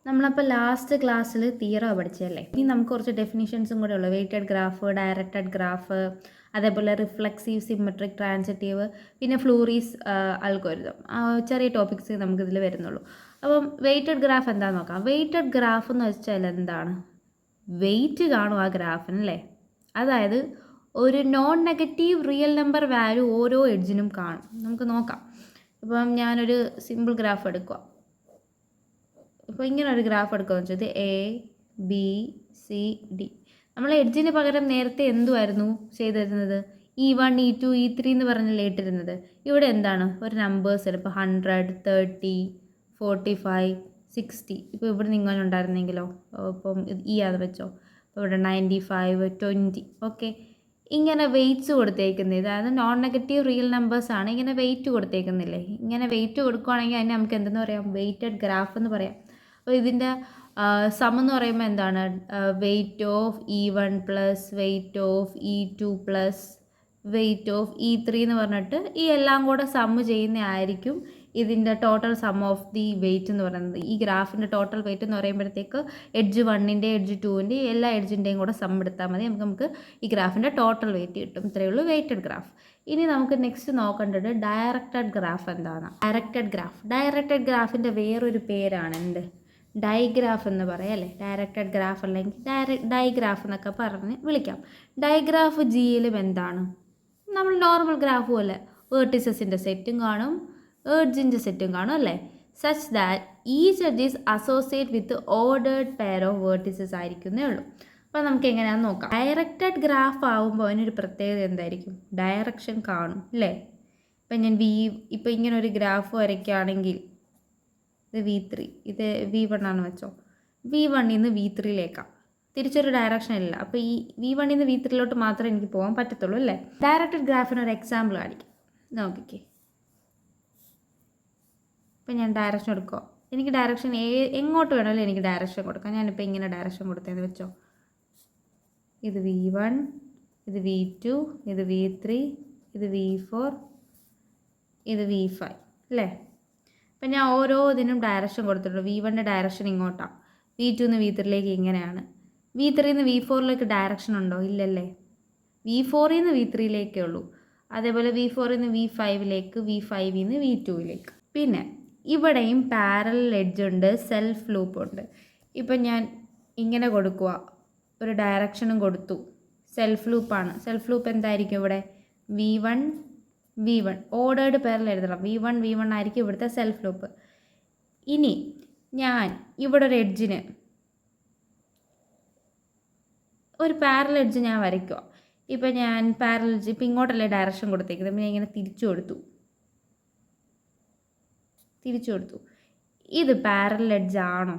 നമ്മളപ്പോൾ ലാസ്റ്റ് ക്ലാസ്സിൽ തിയറോ പഠിച്ചതല്ലേ. ഇനി നമുക്ക് കുറച്ച് ഡെഫിനിഷൻസും കൂടെ ഉള്ളു. വെയ്റ്റഡ് ഗ്രാഫ്, ഡയറക്റ്റഡ് ഗ്രാഫ്, അതേപോലെ റിഫ്ലെക്സീവ്, സിമെട്രിക്, ട്രാൻസിറ്റീവ്, പിന്നെ ഫ്ലൂറീസ് അൽഗോരിതം. ചെറിയ ടോപ്പിക്സ് നമുക്കിതിൽ വരുന്നുള്ളൂ. അപ്പം വെയ്റ്റഡ് ഗ്രാഫ് എന്താണെന്ന് നോക്കാം. വെയ്റ്റഡ് ഗ്രാഫ് എന്ന് വെച്ചാൽ എന്താണ്? വെയ്റ്റ് കാണും ആ ഗ്രാഫിന് അല്ലേ. അതായത് ഒരു non negative real number value ഓരോ എഡ്ജിനും കാണും. നമുക്ക് നോക്കാം. ഇപ്പം ഞാനൊരു സിമ്പിൾ ഗ്രാഫ് എടുക്കുക. ഇപ്പോൾ ഇങ്ങനെ ഒരു ഗ്രാഫ് എടുക്കുകയെന്ന് വെച്ചാൽ ABCD. നമ്മൾ എഡ്ജിന് പകരം നേരത്തെ എന്തുമായിരുന്നു ചെയ്തിരുന്നത്? E1 E2 E3 എന്ന് പറഞ്ഞല്ലേ ഇട്ടിരുന്നത്. ഇവിടെ എന്താണ്? ഒരു നമ്പേഴ്സ് ചിലപ്പോൾ 100, 30, 45, 60. ഇപ്പോൾ ഇവിടെ നിങ്ങൾ ഉണ്ടായിരുന്നെങ്കിലോ, ഇപ്പം ആണെന്ന് വെച്ചോ, അപ്പോൾ ഇവിടെ 95, 20. ഓക്കെ, ഇങ്ങനെ വെയ്റ്റ്സ് കൊടുത്തേക്കുന്നത്, അതായത് നോൺ നെഗറ്റീവ് റിയൽ നമ്പേഴ്സാണ്. ഇങ്ങനെ വെയിറ്റ് കൊടുത്തേക്കുന്നില്ലേ? ഇങ്ങനെ വെയിറ്റ് കൊടുക്കുകയാണെങ്കിൽ അതിന് നമുക്ക് എന്തെന്ന് പറയാം? വെയ്റ്റഡ് ഗ്രാഫ് എന്ന് പറയാം. അപ്പോൾ ഇതിൻ്റെ സം എന്ന് പറയുമ്പോൾ എന്താണ്? Weight of E1 plus weight of E2 plus weight of E3 എന്ന് പറഞ്ഞിട്ട് ഈ എല്ലാം കൂടെ സമ്മ് ചെയ്യുന്നതായിരിക്കും ഇതിൻ്റെ total sum of the weight എന്ന് പറയുന്നത്. ഈ ഗ്രാഫിൻ്റെ ടോട്ടൽ വെയ്റ്റ് എന്ന് പറയുമ്പോഴത്തേക്ക് എഡ്ജ് 1ൻ്റെ എഡ്ജ് 2ൻ്റെ എല്ലാ എഡ്ജിൻ്റെയും കൂടെ സം എടുത്താൽ മതി. നമുക്ക് ഈ ഗ്രാഫിൻ്റെ ടോട്ടൽ വെയ്റ്റ് കിട്ടും. ഇത്രയേ ഉള്ളൂ വെയ്റ്റഡ് ഗ്രാഫ്. ഇനി നമുക്ക് നെക്സ്റ്റ് നോക്കേണ്ടത് ഡയറക്റ്റഡ് ഗ്രാഫ് എന്താണ്? ഡയറക്റ്റഡ് ഗ്രാഫിൻ്റെ വേറൊരു പേരാണ് എന്ത്? ഡൈഗ്രാഫ് എന്ന് പറയാം അല്ലേ. ഡയറക്റ്റഡ് ഗ്രാഫ് അല്ലെങ്കിൽ ഡൈഗ്രാഫ് എന്നൊക്കെ പറഞ്ഞ് വിളിക്കാം. ഡൈഗ്രാഫ് ജിയിലും എന്താണ്? നമ്മൾ നോർമൽ ഗ്രാഫ് പോലെ വേർട്ടിസസിൻ്റെ സെറ്റും കാണും, എഡ്ജിൻ്റെ സെറ്റും കാണും അല്ലേ. Such that each edge is associate with ordered pair of vertices ആയിരിക്കുന്നേ ഉള്ളൂ. അപ്പോൾ നമുക്ക് എങ്ങനെയാണെന്ന് നോക്കാം. ഡയറക്റ്റഡ് ഗ്രാഫ് ആകുമ്പോൾ അതിനൊരു പ്രത്യേകത എന്തായിരിക്കും? ഡയറക്ഷൻ കാണും അല്ലേ. ഇപ്പം ഞാൻ ഇപ്പോൾ ഇങ്ങനെ ഒരു ഗ്രാഫ് വരയ്ക്കുകയാണെങ്കിൽ ഇത് V3, ഇത് V1 ആണെന്ന് വെച്ചോ. V1 നിന്ന് V3യിലേക്കാണ്, തിരിച്ചൊരു ഡയറക്ഷൻ ഇല്ല. അപ്പോൾ ഈ V1 നിന്ന് V3യിലോട്ട് മാത്രമേ എനിക്ക് പോകാൻ പറ്റത്തുള്ളൂ അല്ലേ. ഡയറക്റ്റഡ് ഗ്രാഫിന് ഒരു എക്സാമ്പിൾ കാണിക്കാം, നോക്കിക്കേ. ഇപ്പം ഞാൻ ഡയറക്ഷൻ എടുക്കുക. എനിക്ക് ഡയറക്ഷൻ എങ്ങോട്ട് വേണമല്ലോ എനിക്ക് ഡയറക്ഷൻ കൊടുക്കാം. ഞാനിപ്പോൾ ഇങ്ങനെ ഡയറക്ഷൻ കൊടുത്തതെന്ന് വെച്ചോ. ഇത് V1, ഇത് V2, ഇത് V3, ഇത് V4, ഇത് V5 അല്ലേ. അപ്പം ഞാൻ ഓരോ ഇതിനും ഡയറക്ഷൻ കൊടുത്തിട്ടുണ്ട്. V1ൻ്റെ ഡയറക്ഷൻ ഇങ്ങോട്ടാണ്, V2 നിന്ന് V3യിലേക്ക് ഇങ്ങനെയാണ്, V3 നിന്ന് V4യിലേക്ക് ഡയറക്ഷൻ ഉണ്ടോ? ഇല്ലല്ലേ. V4 നിന്ന് V3യിലേക്കേ ഉള്ളൂ. അതേപോലെ V4 നിന്ന് V5യിലേക്ക്, V5 നിന്ന് V2യിലേക്ക്. പിന്നെ ഇവിടെയും പാരലൽ എഡ്ജ് ഉണ്ട്, സെൽഫ് ലൂപ്പ് ഉണ്ട്. ഇപ്പം ഞാൻ ഇങ്ങനെ കൊടുക്കുക, ഒരു ഡയറക്ഷനും കൊടുത്തു, സെൽഫ് ലൂപ്പാണ്. സെൽഫ് ലൂപ്പ് എന്തായിരിക്കും? ഇവിടെ V1 ഓർഡേർഡ് പേരിൽ എഴുതണം. V1 ആയിരിക്കും ഇവിടുത്തെ സെൽഫ് ലൂപ്പ്. ഇനി ഞാൻ ഇവിടെ ഒരു എഡ്ജിന് ഒരു പാരലൽ എഡ്ജ് ഞാൻ വരയ്ക്കുക. ഇപ്പം ഞാൻ പാരലൽ എഡ്ജ് ഇപ്പം ഇങ്ങോട്ടല്ലേ ഡയറക്ഷൻ കൊടുത്തേക്കുന്നത്. അപ്പം ഞാൻ ഇങ്ങനെ തിരിച്ചു കൊടുത്തു. ഇത് പാരലൽ എഡ്ജ് ആണോ?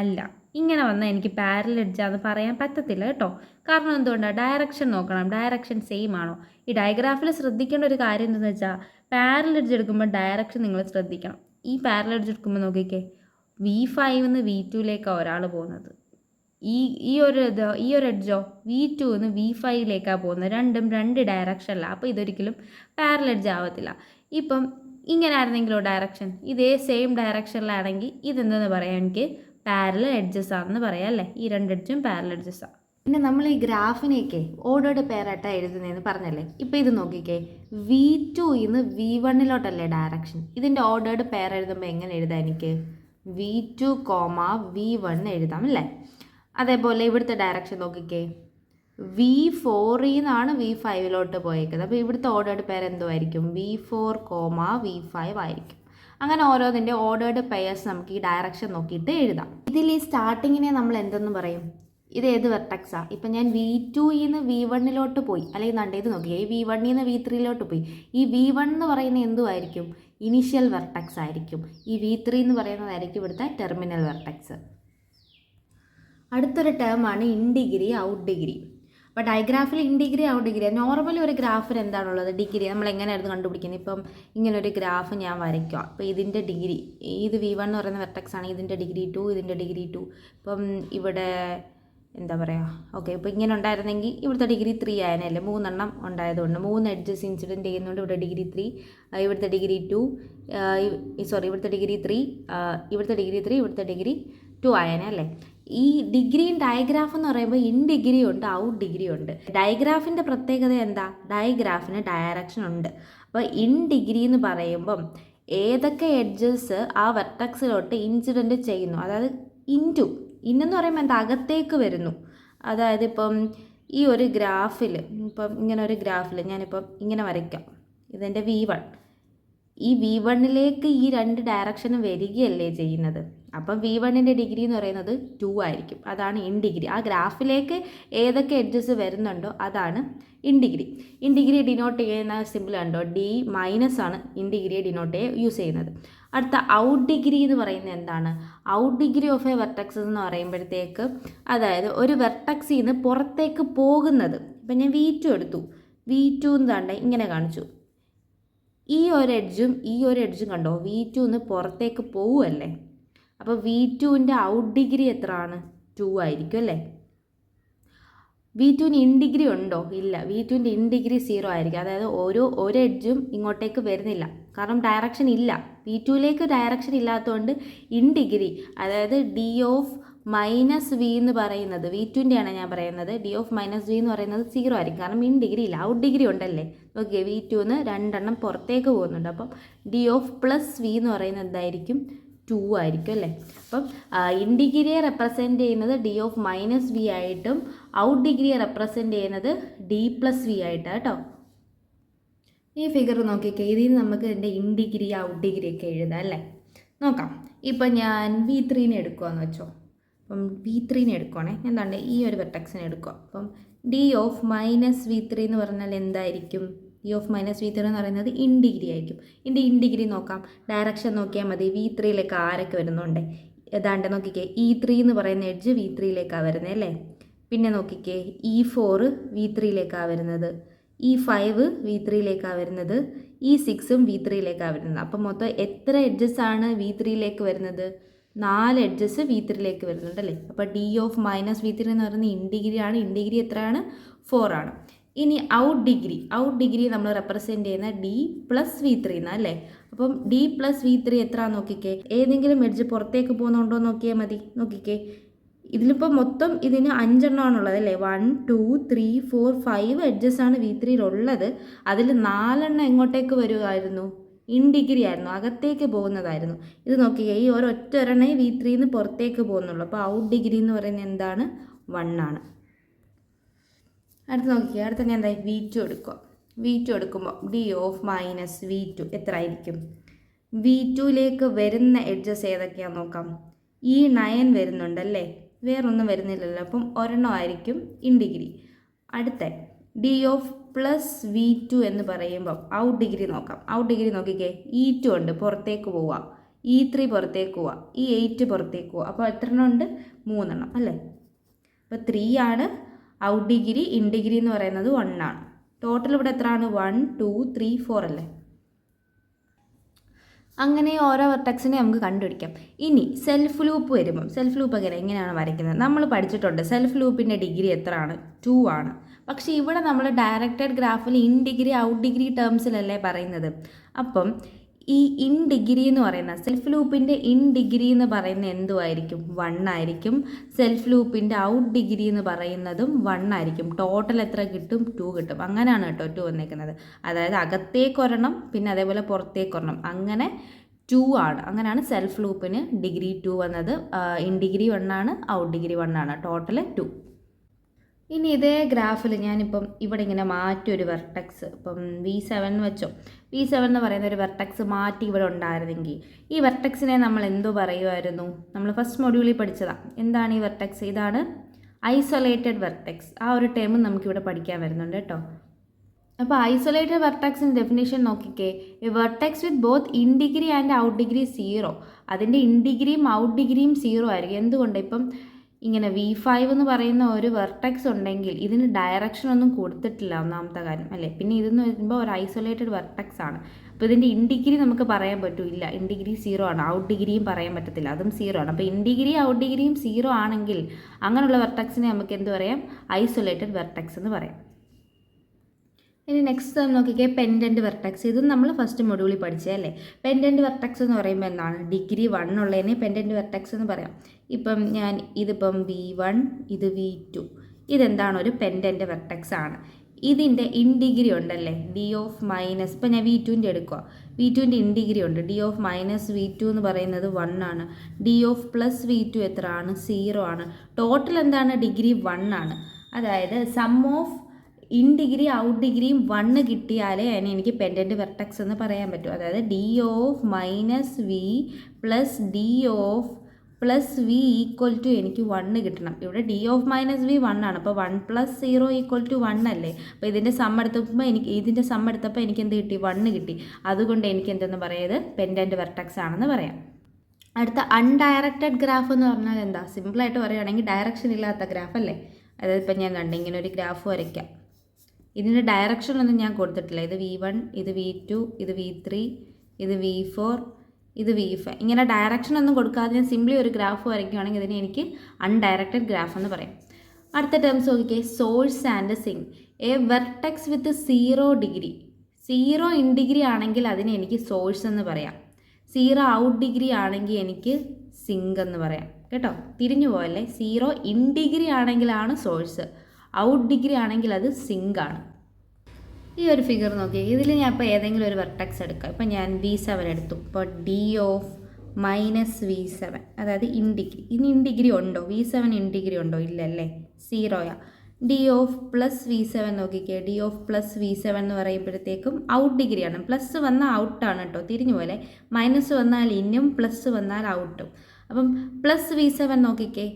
അല്ല. ഇങ്ങനെ വന്നാൽ എനിക്ക് പാരലൽ എഡ്ജാന്ന് പറയാൻ പറ്റത്തില്ല കേട്ടോ. കാരണം എന്തുകൊണ്ടാണ്? ഡയറക്ഷൻ നോക്കണം, ഡയറക്ഷൻ സെയിം ആണോ. ഈ ഡയഗ്രാഫിൽ ശ്രദ്ധിക്കേണ്ട ഒരു കാര്യം എന്താണെന്ന് വെച്ചാൽ, പാരലൽ എഡ്ജ് എടുക്കുമ്പോൾ ഡയറക്ഷൻ നിങ്ങൾ ശ്രദ്ധിക്കണം. ഈ പാരലൽ എഡ്ജ് എടുക്കുമ്പോൾ നോക്കിക്കേ, V5 നിന്ന് V2യിലേക്കാണ് ഒരാൾ പോകുന്നത്. ഈ ഒരു എഡ്ജോ V2 നിന്ന് V5യിലേക്കാണ് പോകുന്നത്. രണ്ടും രണ്ട് ഡയറക്ഷനിലാണ്. അപ്പോൾ ഇതൊരിക്കലും പാരലൽ എഡ്ജ് ആവത്തില്ല. ഇപ്പം ഇങ്ങനെ ആയിരുന്നെങ്കിലോ ഡയറക്ഷൻ ഇതേ സെയിം ഡയറക്ഷനിലാണെങ്കിൽ ഇതെന്തെന്ന് പറയാം? എനിക്ക് പാരലൽ എഡ്ജസ് ആണെന്ന് പറയാം അല്ലേ. ഈ രണ്ട് എഡ്ജും പാരലൽ എഡ്ജസാണ്. പിന്നെ നമ്മൾ ഈ ഗ്രാഫിനെയൊക്കെ ഓർഡേർഡ് പെയറായിട്ടാണ് എഴുതുന്നതെന്ന് പറഞ്ഞല്ലേ. ഇപ്പോൾ ഇത് നോക്കിക്കേ, V2 നിന്ന് V1യിലോട്ടല്ലേ ഡയറക്ഷൻ. ഇതിൻ്റെ ഓർഡേർഡ് പെയർ എഴുതുമ്പോൾ എങ്ങനെ എഴുതാം? എനിക്ക് V2, V1 എഴുതാം അല്ലേ. അതേപോലെ ഇവിടുത്തെ ഡയറക്ഷൻ നോക്കിക്കേ, V4 നിന്നാണ് V5യിലോട്ട് പോയേക്കുന്നത്. അപ്പോൾ ഇവിടുത്തെ ഓർഡേർഡ് പെയർ എന്തുമായിരിക്കും? V4, V5 ആയിരിക്കും. അങ്ങനെ ഓരോന്നിൻ്റെ ഓർഡേർഡ് പെയർസ് നമുക്ക് ഈ ഡയറക്ഷൻ നോക്കിയിട്ട് എഴുതാം. ഇതിൽ ഈ സ്റ്റാർട്ടിങ്ങിനെ നമ്മൾ എന്തെന്ന് പറയും? ഇത് ഏത് വെർട്ടക്സാണ്? ഇപ്പം ഞാൻ V2 നിന്ന് V1യിലോട്ട് പോയി, അല്ലെങ്കിൽ ഇത് നോക്കിയേ, ഈ V1 നിന്ന് V3യിലോട്ട് പോയി. ഈ V1 എന്ന് പറയുന്നത് എന്തുമായിരിക്കും? ഇനീഷ്യൽ വെർട്ടക്സ് ആയിരിക്കും. ഈ V3 എന്ന് പറയുന്നതായിരിക്കും ഇവിടുത്തെ ടെർമിനൽ വെർട്ടക്സ്. അടുത്തൊരു ടേമാണ് ഇൻ ഡിഗ്രി, ഔട്ട് ഡിഗ്രി. അപ്പോൾ ഡയഗ്രാഫിൽ in degree, out degree. Normally ഒരു ഗ്രാഫിൽ എന്താണുള്ളത്? ഡിഗ്രി. നമ്മൾ എങ്ങനെയായിരുന്നു കണ്ടുപിടിക്കുന്നത്? ഇപ്പം ഇങ്ങനൊരു ഗ്രാഫ് ഞാൻ വരയ്ക്കുക. അപ്പോൾ ഇതിൻ്റെ ഡിഗ്രി, ഇത് V1 എന്ന് പറയുന്ന വെർട്ടക്സ് ആണ്, ഇതിൻ്റെ ഡിഗ്രി 2, ഇതിൻ്റെ ഡിഗ്രി 2. ഇപ്പം ഇവിടെ എന്താ പറയുക, ഓക്കെ. ഇപ്പോൾ ഇങ്ങനെ ഉണ്ടായിരുന്നെങ്കിൽ ഇവിടുത്തെ ഡിഗ്രി 3 ആയനല്ലേ. 3 എണ്ണം ഉണ്ടായതുകൊണ്ട് 3 എഡ്ജസ് ഇൻസിഡൻറ്റ് ചെയ്യുന്നതുകൊണ്ട് ഇവിടെ ഡിഗ്രി 3, ഇവിടുത്തെ ഡിഗ്രി 2, ഇവിടുത്തെ ഡിഗ്രി 3, ഇവിടുത്തെ ഡിഗ്രി 3, ഇവിടുത്തെ ഡിഗ്രി ടു ആയേനെ അല്ലേ. ഈ ഡിഗ്രിയും ഡയഗ്രാഫ് എന്ന് പറയുമ്പോൾ ഇൻ ഡിഗ്രി ഉണ്ട്, ഔട്ട് ഡിഗ്രി ഉണ്ട്. ഡയഗ്രാഫിൻ്റെ പ്രത്യേകത എന്താ? ഡയഗ്രാഫിന് ഡയറക്ഷൻ ഉണ്ട്. അപ്പോൾ ഇൻ ഡിഗ്രി എന്ന് പറയുമ്പം ഏതൊക്കെ എഡ്ജസ് ആ വെർട്ടക്സിലോട്ട് ഇൻസിഡൻറ്റ് ചെയ്യുന്നു, അതായത് ഇന്നെന്ന് പറയുമ്പോൾ എന്താ, അകത്തേക്ക് വരുന്നു. അതായത് ഇപ്പം ഈ ഒരു ഗ്രാഫിൽ, ഇപ്പം ഇങ്ങനെ ഒരു ഗ്രാഫിൽ ഞാനിപ്പം ഇങ്ങനെ വരയ്ക്കാം, ഇതെൻ്റെ V1. ഈ V1ലേക്ക് ഈ രണ്ട് ഡയറക്ഷനും വരികയല്ലേ ചെയ്യുന്നത്. അപ്പം V1ൻ്റെ ഡിഗ്രി എന്ന് പറയുന്നത് 2 ആയിരിക്കും. അതാണ് ഇൻ ഡിഗ്രി. ആ ഗ്രാഫിലേക്ക് ഏതൊക്കെ എഡ്ജസ് വരുന്നുണ്ടോ അതാണ് in degree. In degree denote ചെയ്യുന്ന സിമ്പിൾ കണ്ടോ, D- ആണ് ഇൻ ഡിഗ്രിയെ ഡിനോട്ട് യൂസ് ചെയ്യുന്നത്. അടുത്ത ഔട്ട് ഡിഗ്രി എന്ന് പറയുന്നത് എന്താണ്? Out degree of A vertex എന്ന് പറയുമ്പോഴത്തേക്ക്, അതായത് ഒരു വെർട്ടക്സിൽ നിന്ന് പുറത്തേക്ക് പോകുന്നത്. ഇപ്പം ഞാൻ V2 എടുത്തു, V2 എന്താണ്ട് ഇങ്ങനെ കാണിച്ചു. ഈ ഒരു എഡ്ജും കണ്ടോ, V2 നിന്ന് പുറത്തേക്ക് പോവുമല്ലേ. അപ്പോൾ V2ൻ്റെ ഔട്ട് ഡിഗ്രി എത്ര ആണ്? 2 ആയിരിക്കും അല്ലേ. V2ന് ഇൻ ഡിഗ്രി ഉണ്ടോ? ഇല്ല. V2ൻ്റെ ഇൻ ഡിഗ്രി 0 ആയിരിക്കും. അതായത് ഒരു എഡ്ജും ഇങ്ങോട്ടേക്ക് വരുന്നില്ല, കാരണം ഡയറക്ഷൻ ഇല്ല. V2ലേക്ക് ഡയറക്ഷൻ ഇല്ലാത്തതുകൊണ്ട് ഇൻ ഡിഗ്രി, അതായത് D(-V) എന്ന് പറയുന്നത്, V2ൻ്റെയാണ് ഞാൻ പറയുന്നത്, D(-V) എന്ന് പറയുന്നത് 0 ആയിരിക്കും, കാരണം ഇൻ ഡിഗ്രി ഇല്ല, ഔട്ട് ഡിഗ്രി ഉണ്ടല്ലേ. ഓക്കെ, V2ന്ന് 2 പുറത്തേക്ക് പോകുന്നുണ്ട്. അപ്പം D(+V) എന്ന് പറയുന്നത് എന്തായിരിക്കും? 2 ആയിരിക്കും അല്ലേ. അപ്പം ഇൻ ഡിഗ്രിയെ റെപ്രസെൻറ്റ് ചെയ്യുന്നത് D(-V) ആയിട്ടും ഔട്ട് ഡിഗ്രിയെ റെപ്രസെൻറ്റ് ചെയ്യുന്നത് D+V ആയിട്ടാണ് കേട്ടോ. ഈ ഫിഗർ നോക്കിക്കേ, ഇതിൽ നമുക്ക് ഇതിൻ്റെ ഇൻ ഡിഗ്രി ഔട്ട് ഡിഗ്രി ഒക്കെ എഴുതാം അല്ലേ. നോക്കാം. ഇപ്പം ഞാൻ V3നെ എടുക്കുകയെന്ന് വെച്ചോ. അപ്പം V3നെ എടുക്കുകയാണേ, എന്താണ് ഈ ഒരു വെർട്ടക്സിനെ എടുക്കുക. അപ്പം D(-V3) എന്ന് പറഞ്ഞാൽ എന്തായിരിക്കും? D(-V3) എന്ന് പറയുന്നത് ഇൻ ഡിഗ്രി ആയിരിക്കും. ഇൻ ഡിഗ്രി നോക്കാം, ഡയറക്ഷൻ നോക്കിയാൽ മതി. V3യിലേക്ക് ആരൊക്കെ വരുന്നുണ്ട്? ഏതാണ്ട് നോക്കിക്കേ, E3 എന്ന് പറയുന്ന എഡ്ജ് V3യിലേക്കാണ് വരുന്നത് അല്ലേ. പിന്നെ നോക്കിക്കേ, E4 V3യിലേക്കാണ് വരുന്നത്, E5 V3യിലേക്കാണ് വരുന്നത്, E6ഉം V3യിലേക്കാണ് വരുന്നത്. അപ്പം മൊത്തം എത്ര എഡ്ജസ് ആണ് V3യിലേക്ക് വരുന്നത്? 4 എഡ്ജസ് V3യിലേക്ക് വരുന്നുണ്ട് അല്ലേ. അപ്പോൾ D(-V3) എന്ന് പറയുന്നത് ഇൻ ഡിഗ്രി ആണ്. ഇൻ ഡിഗ്രി എത്രയാണ്? 4 ആണ്. ഇനി ഔട്ട് ഡിഗ്രി നമ്മൾ റെപ്രസെൻറ്റ് ചെയ്യുന്ന D+V3 എന്നാണ് അല്ലേ. അപ്പം D+V3 എത്ര നോക്കിക്കേ, ഏതെങ്കിലും എഡ്ജ് പുറത്തേക്ക് പോകുന്നുണ്ടോ നോക്കിയാൽ മതി. നോക്കിക്കേ, ഇതിലിപ്പോൾ മൊത്തം ഇതിന് 5 എണ്ണമാണുള്ളത് അല്ലേ. 1 2 3 4 5 എഡ്ജസാണ് V3യിലുള്ളത്. അതിൽ 4 എങ്ങോട്ടേക്ക് വരുമായിരുന്നു? ഇൻ ഡിഗ്രി ആയിരുന്നു, അകത്തേക്ക് പോകുന്നതായിരുന്നു. ഇത് നോക്കിക്കേ, ഈ ഒരൊറ്റ ഒരെണ്ണേ V3ന്ന് പുറത്തേക്ക് പോകുന്നുള്ളൂ. അപ്പോൾ ഔട്ട് ഡിഗ്രി എന്ന് പറയുന്നത് എന്താണ്? 1 ആണ്. അടുത്ത് നോക്കിക്കേ, അടുത്ത ഞാൻ എന്തായി V2 എടുക്കുക. V2 എടുക്കുമ്പോൾ D(-V2) എത്ര ആയിരിക്കും? V2യിലേക്ക് വരുന്ന എഡ്ജസ് ഏതൊക്കെയാണെന്ന് നോക്കാം. E9 വരുന്നുണ്ടല്ലേ, വേറൊന്നും വരുന്നില്ലല്ലോ. അപ്പം ഒരെണ്ണം ആയിരിക്കും ഇൻ ഡിഗ്രി. അടുത്ത D(+V2) എന്ന് പറയുമ്പം ഔട്ട് ഡിഗ്രി നോക്കാം. ഔട്ട് ഡിഗ്രി നോക്കിക്കേ, E2 ഉണ്ട്, പുറത്തേക്ക് പോവുക. E3 പുറത്തേക്ക് പോവുക. E8 പുറത്തേക്ക് പോവുക. അപ്പോൾ എത്ര എണ്ണം ഉണ്ട്? 3 എണ്ണം അല്ലേ. അപ്പോൾ 3 ആണ് ഔട്ട് ഡിഗ്രി. ഇൻ ഡിഗ്രി എന്ന് പറയുന്നത് 1 ആണ്. ടോട്ടൽ ഇവിടെ എത്രയാണ്? 1 2 3 4 അല്ലേ. അങ്ങനെ ഓരോ വെർട്ടക്സിനെ നമുക്ക് കണ്ടുപിടിക്കാം. ഇനി സെൽഫ് ലൂപ്പ് വരുമ്പം, സെൽഫ് ലൂപ്പ് എങ്ങനെയാണ് വരയ്ക്കുന്നത് നമ്മൾ പഠിച്ചിട്ടുണ്ട്. സെൽഫ് ലൂപ്പിൻ്റെ ഡിഗ്രി എത്രയാണ്? 2 ആണ്. പക്ഷേ ഇവിടെ നമ്മൾ ഡയറക്റ്റഡ് ഗ്രാഫിൽ ഇൻ ഡിഗ്രി ഔട്ട് ഡിഗ്രി ടേംസിലല്ലേ പറയുന്നത്. അപ്പം ഈ ഇൻ ഡിഗ്രി എന്ന് പറയുന്ന സെൽഫ് ലൂപ്പിൻ്റെ ഇൻ ഡിഗ്രി എന്ന് പറയുന്നത് എന്തുമായിരിക്കും? 1 ആയിരിക്കും. സെൽഫ് ലൂപ്പിൻ്റെ ഔട്ട് ഡിഗ്രി എന്ന് പറയുന്നതും 1 ആയിരിക്കും. ടോട്ടൽ എത്ര കിട്ടും? 2 കിട്ടും. അങ്ങനെയാണ് കേട്ടോ 2 വന്നേക്കുന്നത്. അതായത് അകത്തേക്കൊരെണ്ണം, പിന്നെ അതേപോലെ പുറത്തേക്കൊരെണ്ണം, അങ്ങനെ 2 ആണ്. അങ്ങനെയാണ് സെൽഫ് ലൂപ്പിന് ഡിഗ്രി 2 വന്നത്. ഇൻ ഡിഗ്രി 1 ആണ്, ഔട്ട് ഡിഗ്രി 1 ആണ്. ടോട്ടൽ 2. ഇനി ഇതേ ഗ്രാഫിൽ ഞാനിപ്പം ഇവിടെ ഇങ്ങനെ മാറ്റി ഒരു വെർട്ടക്സ്, ഇപ്പം V7 വെച്ചോ. V7 എന്ന് പറയുന്ന ഒരു വെർട്ടക്സ് മാറ്റി ഇവിടെ ഉണ്ടായിരുന്നെങ്കിൽ ഈ വെർട്ടക്സിനെ നമ്മൾ എന്തോ പറയുമായിരുന്നു? നമ്മൾ ഫസ്റ്റ് മൊഡ്യൂളിൽ പഠിച്ചതാണ്. എന്താണ് ഈ വെർട്ടക്സ്? ഇതാണ് ഐസൊലേറ്റഡ് വെർട്ടക്സ്. ആ ഒരു ടേം നമുക്കിവിടെ പഠിക്കാൻ വരുന്നുണ്ട് കേട്ടോ. അപ്പോൾ ഐസൊലേറ്റഡ് വെർട്ടക്സിൻ്റെ ഡെഫിനേഷൻ നോക്കിക്കേ, A vertex with both in degree and out degree 0. അതിൻ്റെ ഇൻ ഡിഗ്രിയും ഔട്ട് ഡിഗ്രിയും 0 ആയിരിക്കും. എന്തുകൊണ്ട്? ഇപ്പം ഇങ്ങനെ V5 എന്ന് പറയുന്ന ഒരു വെർട്ടക്സ് ഉണ്ടെങ്കിൽ ഇതിന് ഡയറക്ഷൻ ഒന്നും കൊടുത്തിട്ടില്ല, ഒന്നാമത്തെ കാര്യം അല്ലേ. പിന്നെ ഇതെന്ന് വരുമ്പോൾ ഒരു ഐസൊലേറ്റഡ് വെർട്ടക്സ് ആണ്. അപ്പോൾ ഇതിൻ്റെ ഇൻ ഡിഗ്രി നമുക്ക് പറയാൻ പറ്റില്ല, ഇൻ ഡിഗ്രി 0 ആണ്. ഔട്ട് ഡിഗ്രിയും പറയാൻ പറ്റത്തില്ല, അതും 0 ആണ്. അപ്പോൾ ഇൻ ഡിഗ്രി ഔട്ട് ഡിഗ്രിയും 0 ആണെങ്കിൽ അങ്ങനെയുള്ള വെർട്ടക്സിനെ നമുക്ക് എന്ത് പറയാം? ഐസൊലേറ്റഡ് വെർട്ടക്സ് എന്ന് പറയാം. ഇനി നെക്സ്റ്റ് നോക്കിക്കേ, പെൻഡൻറ്റ് വെർട്ടക്സ്. ഇതും നമ്മൾ ഫസ്റ്റ് മൊഡ്യൂളിൽ പഠിച്ചതല്ലേ. പെൻഡൻറ്റ് വെർട്ടക്സ് എന്ന് പറയുമ്പോൾ എന്താണ്? ഡിഗ്രി 1 ഉള്ളതിനെ പെൻഡൻറ്റ് വെർട്ടക്സ് എന്ന് പറയാം. ഇപ്പം ഇതിപ്പം V1, ഇത് V2. ഇതെന്താണ്? ഒരു പെൻഡൻ്റ് വെർട്ടെക്സ് ആണ്. ഇതിൻ്റെ ഇൻഡിഗ്രി ഉണ്ടല്ലേ, ഡി ഓഫ് മൈനസ്, ഇപ്പം ഞാൻ V2ൻ്റെ എടുക്കുക. V2ൻ്റെ ഇൻഡിഗ്രി ഉണ്ട്. ഡി ഓഫ് മൈനസ് V2 എന്ന് പറയുന്നത് 1 ആണ്. ഡി ഓഫ് പ്ലസ് V2 എത്ര ആണ്? 0 ആണ്. ടോട്ടൽ എന്താണ്? ഡിഗ്രി 1 ആണ്. അതായത് sum of in degree out ഡിഗ്രിയും 1 കിട്ടിയാലേ അതിന് എനിക്ക് പെൻഡൻ്റ് വെർട്ടെക്സ് എന്ന് പറയാൻ പറ്റും. അതായത് D of minus V plus D of plus V equal to എനിക്ക് 1 കിട്ടണം. ഇവിടെ ഡി ഓഫ് മൈനസ് V 1 ആണ്. അപ്പോൾ 1 പ്ലസ് 0 ഈക്വൽ ടു 1 അല്ലേ. അപ്പോൾ ഇതിൻ്റെ സം എടുത്തപ്പോൾ എനിക്ക് എന്ത് കിട്ടി? 1 കിട്ടി. അതുകൊണ്ട് എനിക്ക് എന്തെന്ന് പറയുന്നത് പെൻഡൻ്റ് വെർട്ടെക്സ് ആണെന്ന് പറയാം. അടുത്ത അൺഡയറക്റ്റഡ് ഗ്രാഫ് എന്ന് പറഞ്ഞാൽ എന്താ? സിമ്പിളായിട്ട് പറയുകയാണെങ്കിൽ ഡയറക്ഷൻ ഇല്ലാത്ത ഗ്രാഫ് അല്ലേ. അതായത് ഇപ്പം ഞാൻ ഇങ്ങനെ ഒരു ഗ്രാഫ് വരയ്ക്കാം. ഇതിൻ്റെ ഡയറക്ഷനൊന്നും ഞാൻ കൊടുത്തിട്ടില്ല. ഇത് V1, ഇത് V2, ഇത് V3, ഇത് V4, ഇത് V5. ഇങ്ങനെ ഡയറക്ഷൻ ഒന്നും കൊടുക്കാതെ ഞാൻ സിംപ്ലി ഒരു ഗ്രാഫ് വരയ്ക്കുകയാണെങ്കിൽ ഇതിനെ എനിക്ക് അൺഡയറക്റ്റഡ് ഗ്രാഫ് എന്ന് പറയും. അടുത്ത ടേംസ് നോക്കിക്കേ, source and sink. A vertex with 0 degree, 0 in degree ആണെങ്കിൽ അതിനെ എനിക്ക് സോഴ്സ് എന്ന് പറയാം. 0 ഔട്ട് ഡിഗ്രി ആണെങ്കിൽ എനിക്ക് സിങ്ക് എന്ന് പറയാം. കേട്ടോ, തിരിഞ്ഞു പോയല്ലേ. 0 ഇൻ ഡിഗ്രി ആണെങ്കിലാണ് സോഴ്സ്, ഔട്ട് ഡിഗ്രി ആണെങ്കിൽ അത് സിങ്ക് ആണ്. ഈ ഒരു ഫിഗർ നോക്കി, ഇതിൽ ഞാൻ ഇപ്പോൾ ഏതെങ്കിലും ഒരു വെർട്ടെക്സ് എടുക്കാം. ഇപ്പം ഞാൻ V7 എടുത്തു. ഇപ്പോൾ ഡി ഓഫ് മൈനസ് V7, അതായത് ഇൻ ഡിഗ്രി. ഇനി ഇൻ ഡിഗ്രി ഉണ്ടോ? V7 ഇൻ ഡിഗ്രി ഉണ്ടോ? ഇല്ലല്ലേ, 0യാ. ഡി ഓഫ് പ്ലസ് V7 നോക്കിക്കേ. ഡി ഓഫ് പ്ലസ് V7 എന്ന് പറയുമ്പോഴത്തേക്കും ഔട്ട് ഡിഗ്രിയാണ്. പ്ലസ് വന്നാൽ ഔട്ടാണ് കേട്ടോ, തിരിഞ്ഞു പോലെ. മൈനസ് വന്നാൽ ഇന്നും, പ്ലസ് വന്നാൽ ഔട്ടും. അപ്പം പ്ലസ് V7 നോക്കിക്കേ.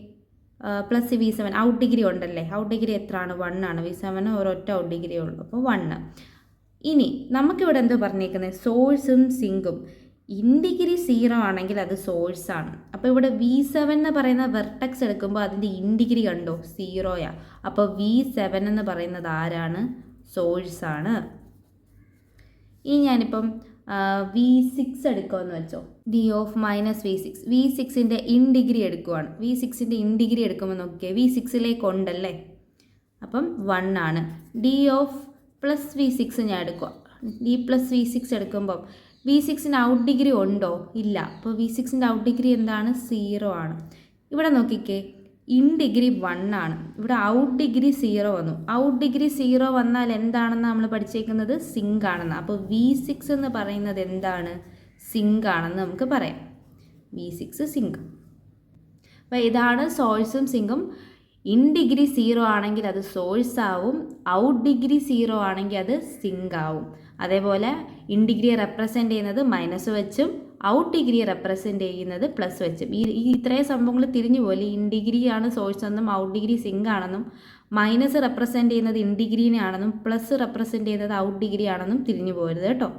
പ്ലസ് V7 ഔട്ട് ഡിഗ്രി ഉണ്ടല്ലേ. ഔട്ട് ഡിഗ്രി എത്രയാണ്? 1 ആണ്. V7 ഒരൊറ്റ ഔട്ട് ഡിഗ്രിയേ ഉള്ളൂ, അപ്പോൾ 1. ഇനി നമുക്കിവിടെ എന്തോ പറഞ്ഞേക്കുന്നത്? സോഴ്സും സിങ്കും. ഇൻ ഡിഗ്രി 0 ആണെങ്കിൽ അത് സോഴ്സാണ്. അപ്പോൾ ഇവിടെ V7 എന്ന് പറയുന്ന വെർട്ടെക്സ് എടുക്കുമ്പോൾ അതിൻ്റെ ഇൻ ഡിഗ്രി കണ്ടോ? 0യാ. അപ്പോൾ V7 എന്ന് പറയുന്നത് ആരാണ്? സോഴ്സാണ്. ഇനി ഞാനിപ്പം V6 എടുക്കുമെന്ന് വെച്ചോ. D of minus V6. V6ൻ്റെ ഇൻ ഡിഗ്രി എടുക്കുവാണ്. V6ൻ്റെ ഇൻ ഡിഗ്രി എടുക്കുമ്പോൾ നോക്കിയേ, V6ലേക്ക് ഉണ്ടല്ലേ, അപ്പം 1 ആണ്. ഡി ഓഫ് പ്ലസ് V6 ഞാൻ എടുക്കുക. ഡി പ്ലസ് V6 എടുക്കുമ്പം V6ന് ഔട്ട് ഡിഗ്രി ഉണ്ടോ? ഇല്ല. അപ്പോൾ V6ൻ്റെ ഔട്ട് ഡിഗ്രി എന്താണ്? 0 ആണ്. ഇവിടെ നോക്കിക്കേ, ഇൻ ഡിഗ്രി 1 ആണ്. ഇവിടെ ഔട്ട് ഡിഗ്രി 0 വന്നു. ഔട്ട് ഡിഗ്രി 0 വന്നാൽ എന്താണെന്ന് നമ്മൾ പഠിച്ചേക്കുന്നത്? സിങ്ക് ആണെന്ന്. അപ്പോൾ V6 എന്ന് പറയുന്നത് എന്താണ്? സിങ്ക് ആണെന്ന് നമുക്ക് പറയാം. V6 zinc. അപ്പോൾ ഇതാണ് സോഴ്സും സിങ്കും. ഇൻ ഡിഗ്രി 0 ആണെങ്കിൽ അത് സോഴ്സ് ആവും, ഔട്ട് ഡിഗ്രി 0 ആണെങ്കിൽ അത് സിങ്ക് ആവും. അതേപോലെ ഇൻ ഡിഗ്രിയെ റെപ്രസെൻ്റ് ചെയ്യുന്നത് മൈനസ് വെച്ചും ഔട്ട് ഡിഗ്രിയെ റെപ്രസെൻ്റ് ചെയ്യുന്നത് പ്ലസ് വെച്ചും. ഈ ഇത്രയും സംഭവങ്ങൾ തിരിഞ്ഞു പോലെ. ഇൻ ഡിഗ്രിയാണ് സോഴ്സ് എന്നും ഔട്ട് ഡിഗ്രി സിങ്ക് ആണെന്നും, മൈനസ് റെപ്രസെൻ്റ് ചെയ്യുന്നത് ഇൻ ഡിഗ്രീനെ ആണെന്നും, പ്ലസ് റെപ്രസെൻ്റ് ചെയ്യുന്നത് ഔട്ട് ഡിഗ്രി ആണെന്നും തിരിഞ്ഞു പോകരുത് കേട്ടോ.